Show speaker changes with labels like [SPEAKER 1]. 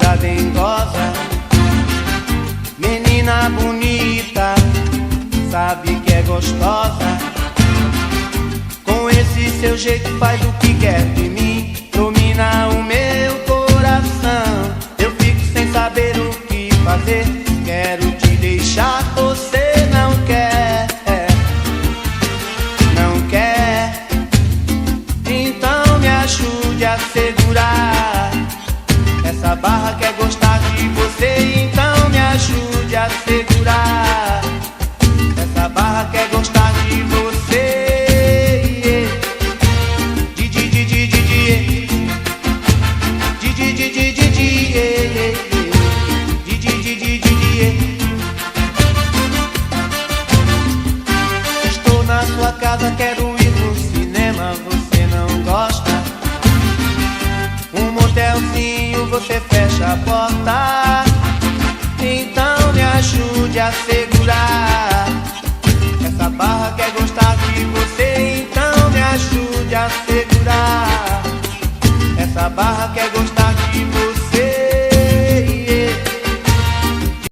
[SPEAKER 1] toda dengosa, menina bonita, sabe que é gostosa. Com esse seu jeito faz o que quer de mim, domina o meu coração. Eu fico sem saber o que fazer, quero te deixar, você não quer, não quer. Então me ajude a segurar essa barra, quer gostar de você. Então me ajude a segurar essa barra, quer gostar de você. Estou na sua casa, quero ir no cinema, você não gosta. Um motelzinho, você fecha a porta. Então me ajude a segurar essa barra, quer gostar de você. Então me ajude a segurar essa barra, quer gostar